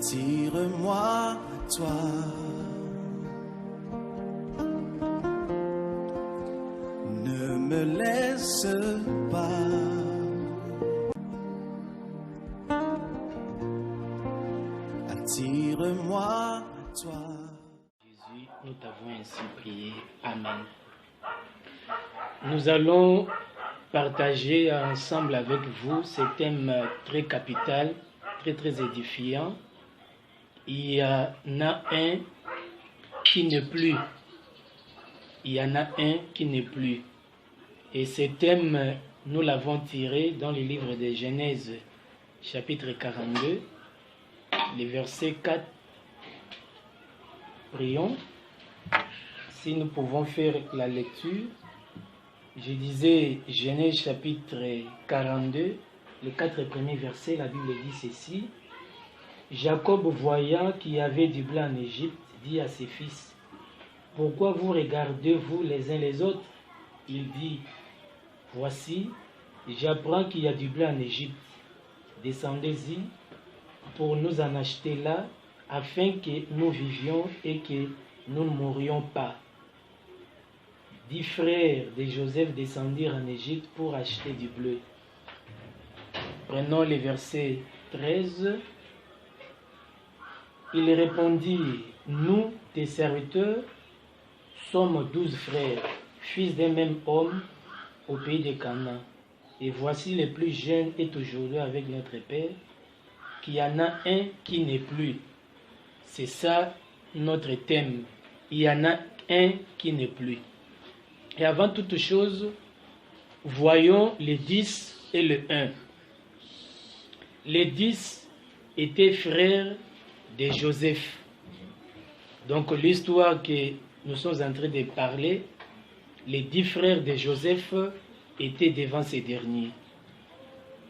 Attire-moi, toi. Ne me laisse pas. Attire-moi, toi. Jésus, nous t'avons ainsi prié. Amen. Nous allons partager ensemble avec vous ce thème très capital, très édifiant. Il y en a un qui n'est plus. Il y en a un qui n'est plus. Et ce thème, nous l'avons tiré dans le livre de Genèse, chapitre 42, les versets 4. Prions. Si nous pouvons faire la lecture. Je disais Genèse chapitre 42, les 4 premiers versets, la Bible dit ceci. Jacob, voyant qu'il y avait du blé en Égypte, dit à ses fils, « Pourquoi vous regardez-vous les uns les autres ?» Il dit, « Voici, j'apprends qu'il y a du blé en Égypte. Descendez-y pour nous en acheter là, afin que nous vivions et que nous ne mourions pas. » 10 frères de Joseph descendirent en Égypte pour acheter du blé. Prenons les versets 13. Il répondit, nous, tes serviteurs, sommes 12 frères, fils d'un même homme au pays de Canaan. Et voici le plus jeune est aujourd'hui avec notre père, qu'il y en a un qui n'est plus. C'est ça notre thème. Il y en a un qui n'est plus. Et avant toute chose, voyons les 10 et le 1. Les 10 étaient frères de Joseph. Donc l'histoire que nous sommes en train de parler, les 10 frères de Joseph étaient devant ces derniers.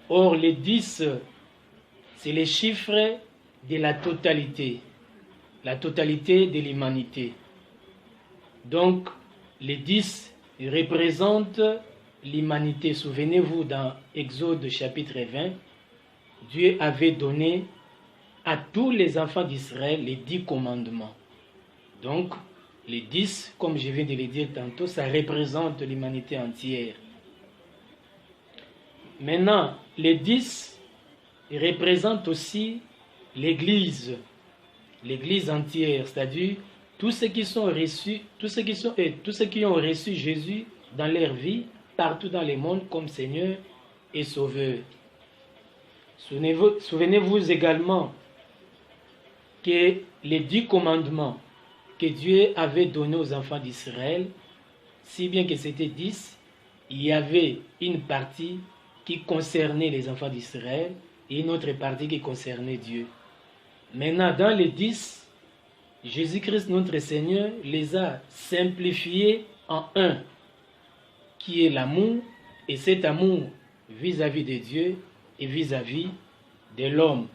Or les 10, c'est les chiffres de la totalité de l'humanité. Donc les 10 représentent l'humanité. Souvenez-vous, dans Exode chapitre 20, Dieu avait donné à tous les enfants d'Israël les 10 commandements. Donc, les 10, comme je viens de le dire tantôt, ça représente l'humanité entière. Maintenant, les 10 représentent aussi l'Église entière, c'est-à-dire tous ceux qui sont reçus, tous ceux qui ont reçu Jésus dans leur vie, partout dans le monde comme Seigneur et Sauveur. Souvenez-vous également que les 10 commandements que Dieu avait donnés aux enfants d'Israël, si bien que c'était 10, il y avait une partie qui concernait les enfants d'Israël et une autre partie qui concernait Dieu. Maintenant, dans les 10, Jésus-Christ, notre Seigneur, les a simplifiés en un, qui est l'amour, et cet amour vis-à-vis de Dieu et vis-à-vis de l'homme.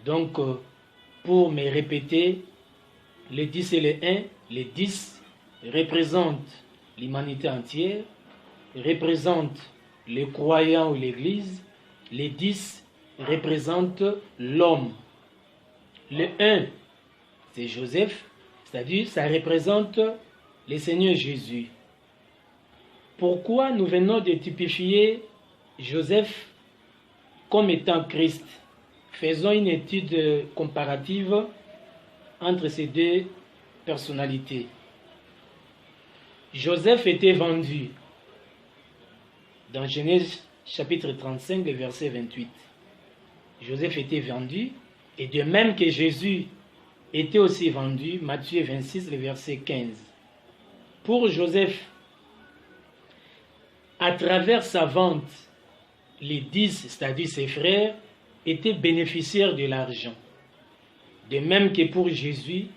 Donc, pour me répéter, les 10 et les 1, les 10 représentent l'humanité entière, représentent les croyants ou l'Église, les 10 représentent l'homme. Le 1, c'est Joseph, c'est-à-dire ça représente le Seigneur Jésus. Pourquoi nous venons de typifier Joseph comme étant Christ? Faisons une étude comparative entre ces deux personnalités. Joseph était vendu dans Genèse chapitre 35, verset 28. Joseph était vendu, et de même que Jésus était aussi vendu, Matthieu 26, le verset 15. Pour Joseph, à travers sa vente, les 10, c'est-à-dire ses frères, étaient bénéficiaires de l'argent. De même que pour Jésus,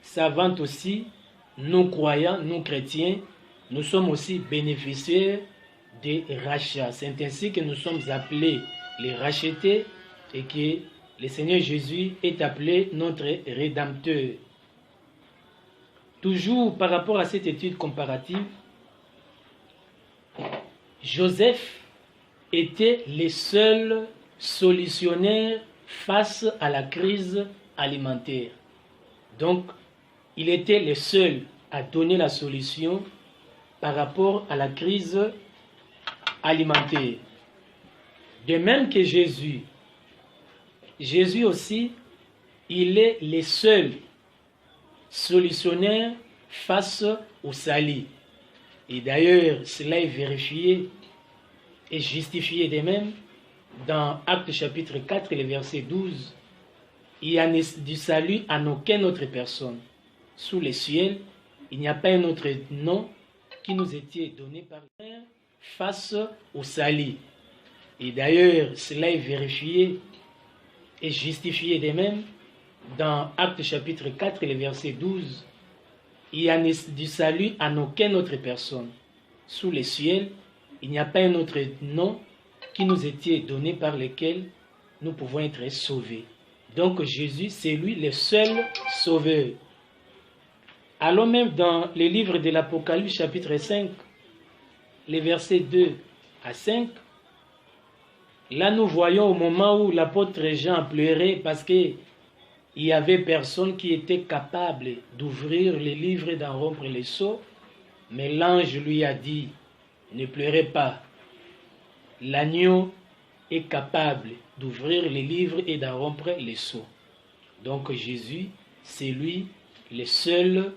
sa vente aussi, nous croyants, nous chrétiens, nous sommes aussi bénéficiaires des rachats. C'est ainsi que nous sommes appelés les rachetés et que le Seigneur Jésus est appelé notre Rédempteur. Toujours par rapport à cette étude comparative, Joseph était le seul solutionnaire face à la crise alimentaire. Donc, il était le seul à donner la solution par rapport à la crise alimentaire. De même que Jésus aussi, il est le seul solutionnaire face au salut. Et d'ailleurs, cela est vérifié et justifié de même dans Actes chapitre 4, le verset 12. Il y a du salut en aucune autre personne. Sous le ciel, il n'y a pas un autre nom qui nous était donné par le Père face au salut. Et d'ailleurs, cela est vérifié et justifié de même dans Actes chapitre 4, le verset 12. Il y a du salut en aucune autre personne. Sous le ciel, il n'y a pas un autre nom qui nous était donné par lequel nous pouvons être sauvés. Donc Jésus, c'est lui le seul sauveur. Allons même dans le livre de l'Apocalypse chapitre 5, les versets 2 à 5. Là, nous voyons au moment où l'apôtre Jean pleurait parce qu'il n'y avait personne qui était capable d'ouvrir les livres et d'en rompre les sceaux. Mais l'ange lui a dit, ne pleurez pas. L'agneau est capable d'ouvrir les livres et d'en rompre les sceaux. Donc Jésus, c'est lui le seul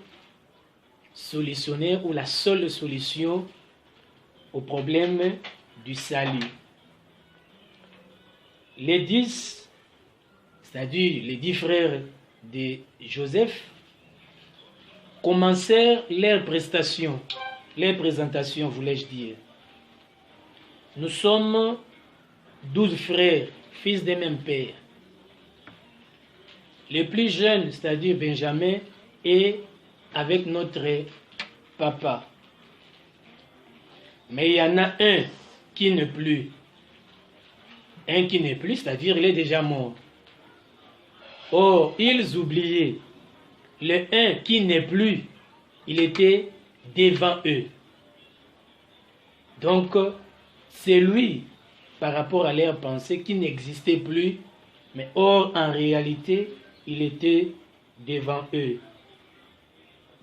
solutionnaire ou la seule solution au problème du salut. Les 10, c'est-à-dire les 10 frères de Joseph, commencèrent leur présentation, voulais-je dire. Nous sommes 12 frères, fils d'un même père. Le plus jeune, c'est-à-dire Benjamin, est avec notre papa. Mais il y en a un qui n'est plus. Un qui n'est plus, c'est-à-dire il est déjà mort. Or, ils oubliaient. Le un qui n'est plus, il était devant eux. Donc, c'est lui, par rapport à leur pensée, qui n'existait plus, mais or, en réalité, il était devant eux.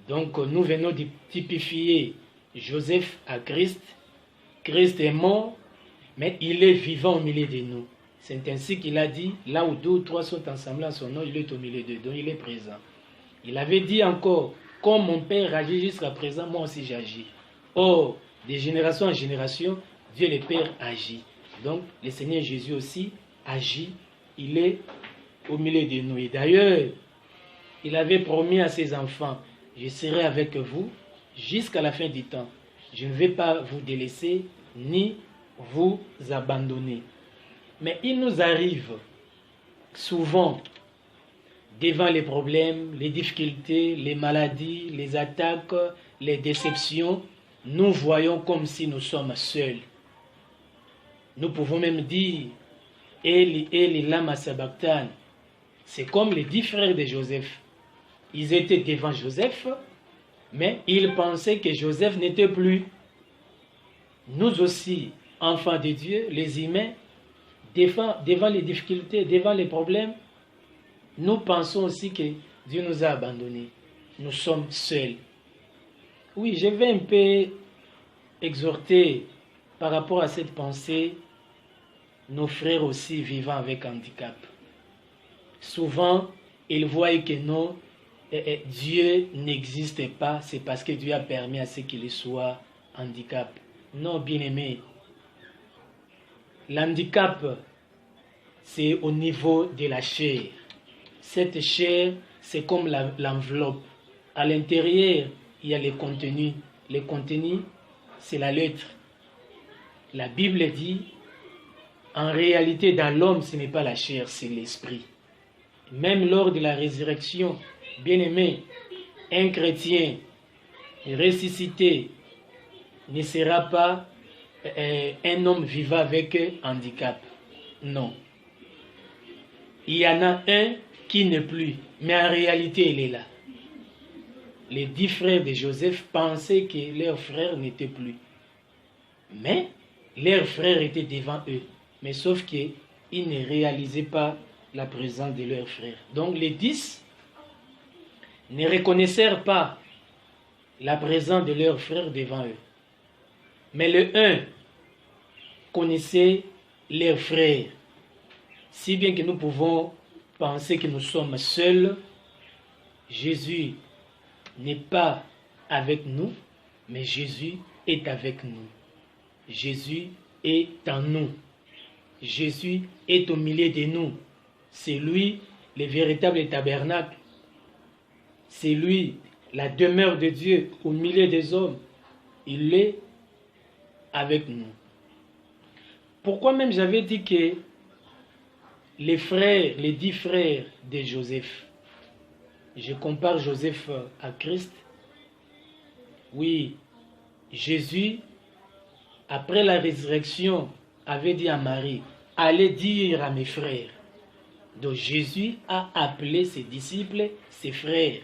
Donc, nous venons de typifier Joseph à Christ. Christ est mort, mais il est vivant au milieu de nous. C'est ainsi qu'il a dit, là où 2 ou 3 sont ensemble en son nom, il est au milieu d'eux, donc il est présent. Il avait dit encore, comme mon Père agit jusqu'à présent, moi aussi j'agis. Or, de génération en génération, Dieu le Père agit. Donc, le Seigneur Jésus aussi agit, il est au milieu de nous. Et d'ailleurs, il avait promis à ses enfants, je serai avec vous jusqu'à la fin du temps. Je ne vais pas vous délaisser ni vous abandonner. Mais il nous arrive souvent, devant les problèmes, les difficultés, les maladies, les attaques, les déceptions, nous voyons comme si nous sommes seuls. Nous pouvons même dire, Eli, Eli, lama sabachthani. C'est comme les 10 frères de Joseph. Ils étaient devant Joseph, mais ils pensaient que Joseph n'était plus. Nous aussi, enfants de Dieu, les humains, devant les difficultés, devant les problèmes, nous pensons aussi que Dieu nous a abandonnés. Nous sommes seuls. Oui, je vais un peu exhorter par rapport à cette pensée nos frères aussi vivant avec handicap. Souvent, ils voient que non, Dieu n'existe pas, c'est parce que Dieu a permis à ce qu'il soit handicap. Non, bien-aimé. L'handicap, c'est au niveau de la chair. Cette chair, c'est comme l'enveloppe. À l'intérieur, il y a les contenus. Les contenus, c'est la lettre. La Bible dit, en réalité, dans l'homme, ce n'est pas la chair, c'est l'esprit. Même lors de la résurrection, bien-aimé, un chrétien ressuscité ne sera pas un homme vivant avec handicap. Non. Il y en a un qui n'est plus, mais en réalité, il est là. Les 10 frères de Joseph pensaient que leur frère n'était plus. Mais leur frère était devant eux. Mais sauf qu'ils ne réalisaient pas la présence de leurs frères. Donc les 10 ne reconnaissèrent pas la présence de leurs frères devant eux. Mais le 1 connaissait leurs frères, si bien que nous pouvons penser que nous sommes seuls. Jésus n'est pas avec nous, mais Jésus est avec nous. Jésus est en nous. Jésus est au milieu de nous. C'est lui le véritable tabernacle. C'est lui la demeure de Dieu au milieu des hommes. Il est avec nous. Pourquoi même j'avais dit que les frères, les 10 frères de Joseph, je compare Joseph à Christ. Oui, Jésus, après la résurrection, avait dit à Marie, allez dire à mes frères. Donc Jésus a appelé ses disciples ses frères.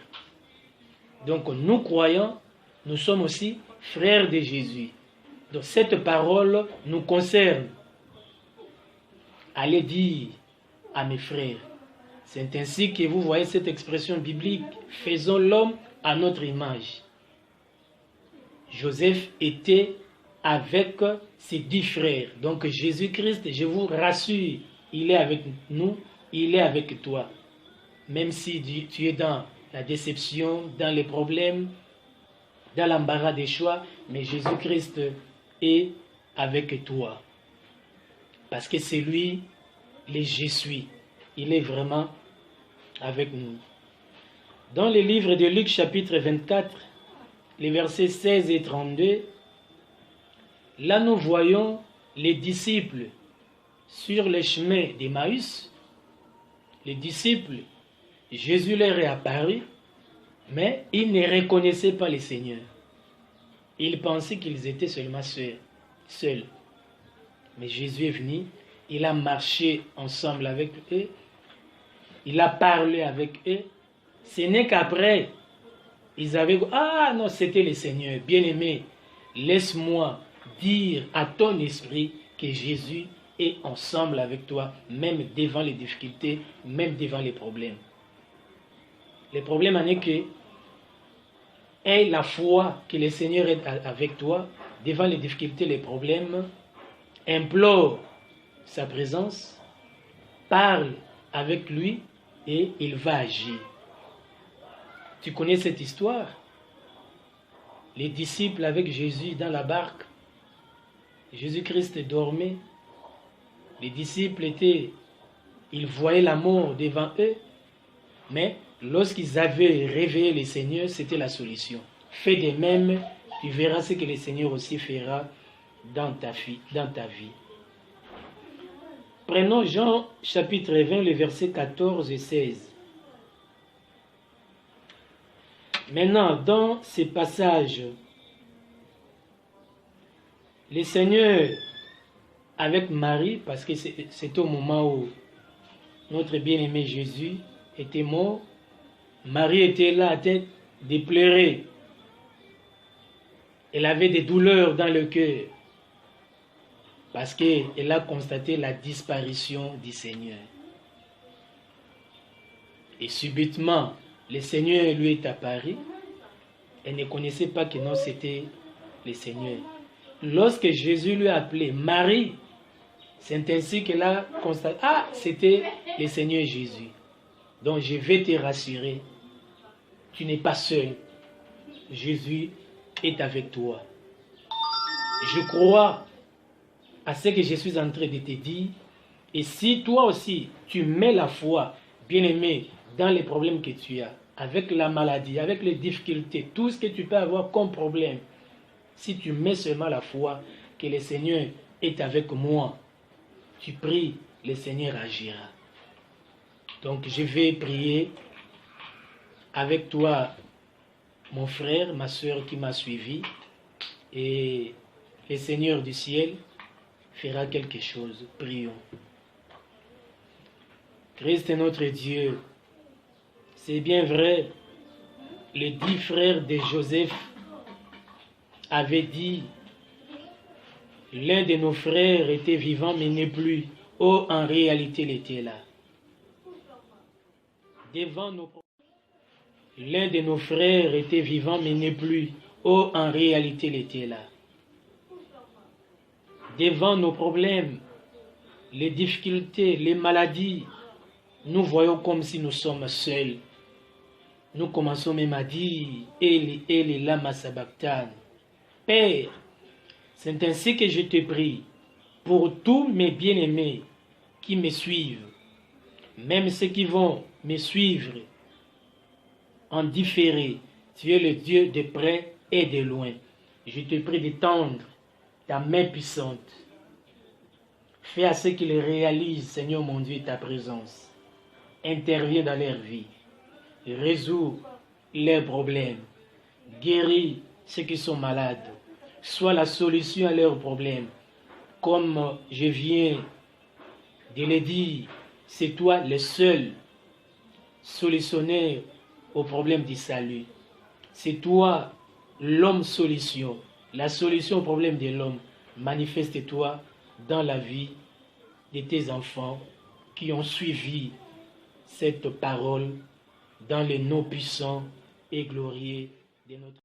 Donc nous croyants, nous sommes aussi frères de Jésus. Donc cette parole nous concerne. Allez dire à mes frères. C'est ainsi que vous voyez cette expression biblique. Faisons l'homme à notre image. Joseph était avec ses 10 frères. Donc Jésus-Christ, je vous rassure, il est avec nous, il est avec toi. Même si tu es dans la déception, dans les problèmes, dans l'embarras des choix, mais Jésus-Christ est avec toi. Parce que c'est lui, le je suis. Il est vraiment avec nous. Dans le livre de Luc chapitre 24, les versets 16 et 32, là nous voyons les disciples sur le chemin d'Emmaüs. Les disciples, Jésus leur est apparu, mais ils ne reconnaissaient pas le Seigneur. Ils pensaient qu'ils étaient seulement seuls. Mais Jésus est venu, il a marché ensemble avec eux, il a parlé avec eux. Ce n'est qu'après, ils avaient dit, ah non, c'était le Seigneur. Bien-aimé, laisse-moi dire à ton esprit que Jésus est ensemble avec toi, même devant les difficultés, même devant les problèmes. Le problème en est que aie la foi que le Seigneur est avec toi, devant les difficultés, les problèmes, implore sa présence, parle avec lui et il va agir. Tu connais cette histoire? Les disciples avec Jésus dans la barque, Jésus-Christ dormait, les disciples ils voyaient la mort devant eux, mais lorsqu'ils avaient réveillé le Seigneur, c'était la solution. Fais de même, tu verras ce que le Seigneur aussi fera dans ta vie. Prenons Jean chapitre 20, les versets 14 et 16. Maintenant, dans ces passages, le Seigneur, avec Marie, parce que c'est au moment où notre bien-aimé Jésus était mort, Marie était là à tête de pleurer. Elle avait des douleurs dans le cœur, parce qu'elle a constaté la disparition du Seigneur. Et subitement, le Seigneur lui est apparu. Elle ne connaissait pas que non, c'était le Seigneur. Lorsque Jésus lui a appelé Marie, c'est ainsi qu'elle a constaté, ah, c'était le Seigneur Jésus. Donc je vais te rassurer, tu n'es pas seul. Jésus est avec toi. Je crois à ce que je suis en train de te dire. Et si toi aussi, tu mets la foi, bien-aimé, dans les problèmes que tu as, avec la maladie, avec les difficultés, tout ce que tu peux avoir comme problème, si tu mets seulement la foi que le Seigneur est avec moi, tu pries, le Seigneur agira. Donc je vais prier avec toi, mon frère, ma soeur qui m'a suivi, et le Seigneur du ciel fera quelque chose. Prions. Christ est notre Dieu. C'est bien vrai, les 10 frères de Joseph avaient dit, l'un de nos frères était vivant mais n'est plus. Oh, en réalité, il était là. devant nos problèmes. L'un de nos frères était vivant mais n'est plus. Oh, en réalité, il était là. Devant nos problèmes, les difficultés, les maladies, nous voyons comme si nous sommes seuls. Nous commençons même à dire Eli lama sabachthani. Père, c'est ainsi que je te prie pour tous mes bien-aimés qui me suivent, même ceux qui vont me suivre en différé. Tu es le Dieu de près et de loin. Je te prie d'étendre ta main puissante. Fais à ce qu'ils réalisent, Seigneur mon Dieu, ta présence. Interviens dans leur vie. Résous leurs problèmes. Guéris ceux qui sont malades. Sois la solution à leurs problèmes. Comme je viens de le dire, c'est toi le seul solutionnaire au problème du salut. C'est toi l'homme solution. La solution au problème de l'homme. Manifeste-toi dans la vie de tes enfants qui ont suivi cette parole dans le nom puissant et glorieux de notre